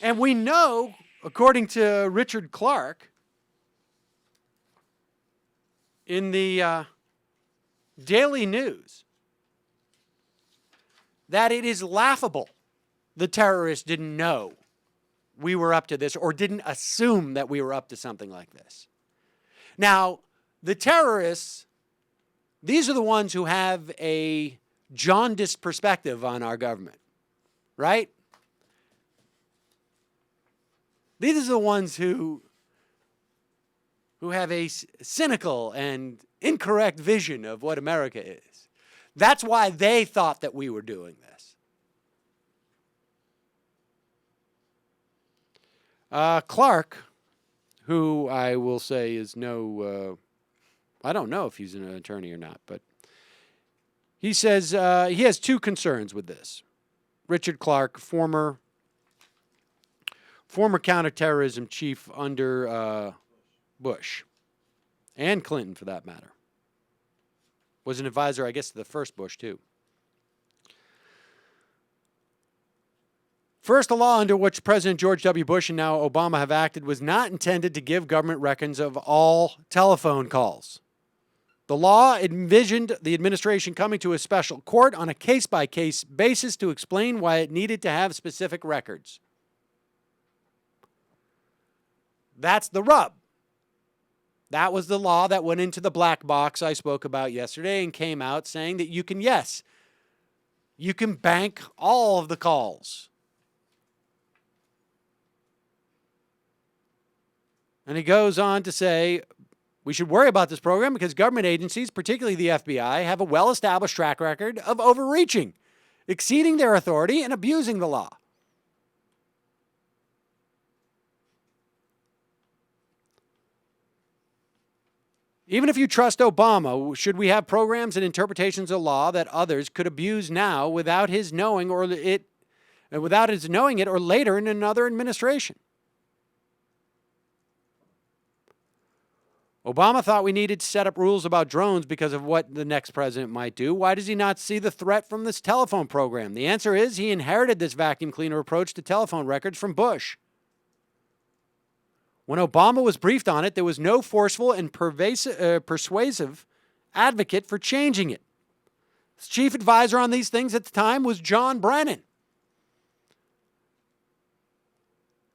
And we know, according to Richard Clarke, in the Daily News, that it is laughable the terrorists didn't know we were up to this or didn't assume that we were up to something like this. Now, the terrorists, these are the ones who have a jaundiced perspective on our government, right? These are the ones who have a cynical and incorrect vision of what America is. That's why they thought that we were doing this. Clarke, who I will say is I don't know if he's an attorney or not, but he says he has two concerns with this. Richard Clarke, former counterterrorism chief under Bush and Clinton, for that matter. Was an advisor, I guess, to the first Bush, too. First, the law under which President George W. Bush and now Obama have acted was not intended to give government records of all telephone calls. The law envisioned the administration coming to a special court on a case-by-case basis to explain why it needed to have specific records. That's the rub. That was the law that went into the black box I spoke about yesterday and came out saying that you can bank all of the calls. And he goes on to say, we should worry about this program because government agencies, particularly the FBI, have a well-established track record of overreaching, exceeding their authority, and abusing the law. Even if you trust Obama, should we have programs and interpretations of law that others could abuse now without his knowing it or later in another administration? Obama thought we needed to set up rules about drones because of what the next president might do. Why does he not see the threat from this telephone program? The answer is he inherited this vacuum cleaner approach to telephone records from Bush. When Obama was briefed on it, there was no forceful and persuasive advocate for changing it. His chief advisor on these things at the time was John Brennan,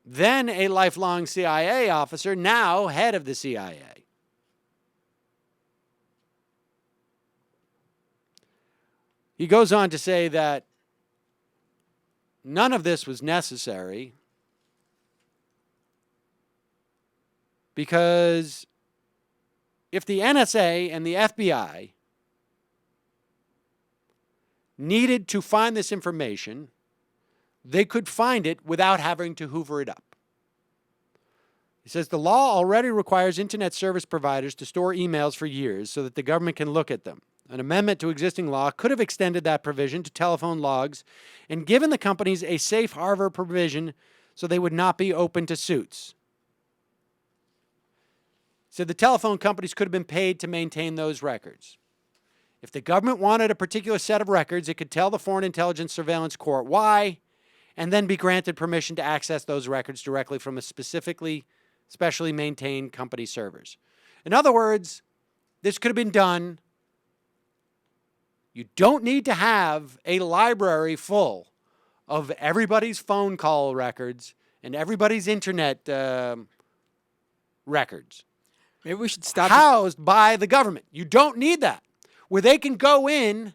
then a lifelong CIA officer, now head of the CIA. He goes on to say that none of this was necessary because if the NSA and the FBI needed to find this information, they could find it without having to hoover it up. He says the law already requires internet service providers to store emails for years so that the government can look at them. An amendment to existing law could have extended that provision to telephone logs and given the companies a safe harbor provision so they would not be open to suits. So the telephone companies could have been paid to maintain those records. If the government wanted a particular set of records, it could tell the Foreign Intelligence Surveillance Court why, and then be granted permission to access those records directly from a specially maintained company servers. In other words, this could have been done. You don't need to have a library full of everybody's phone call records and everybody's internet records. Maybe we should stop housed by the government. You don't need that. Where they can go in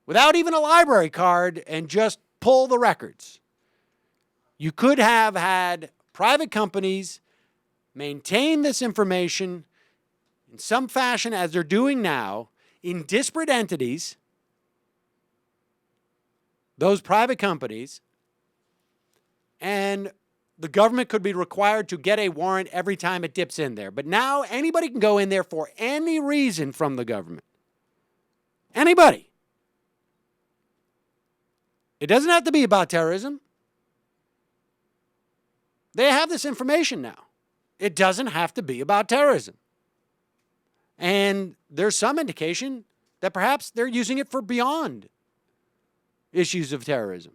without even a library card and just pull the records. You could have had private companies maintain this information in some fashion as they're doing now in disparate entities, those private companies, and the government could be required to get a warrant every time it dips in there. But now anybody can go in there for any reason from the government. Anybody. It doesn't have to be about terrorism. They have this information now. It doesn't have to be about terrorism. And there's some indication that perhaps they're using it for beyond issues of terrorism.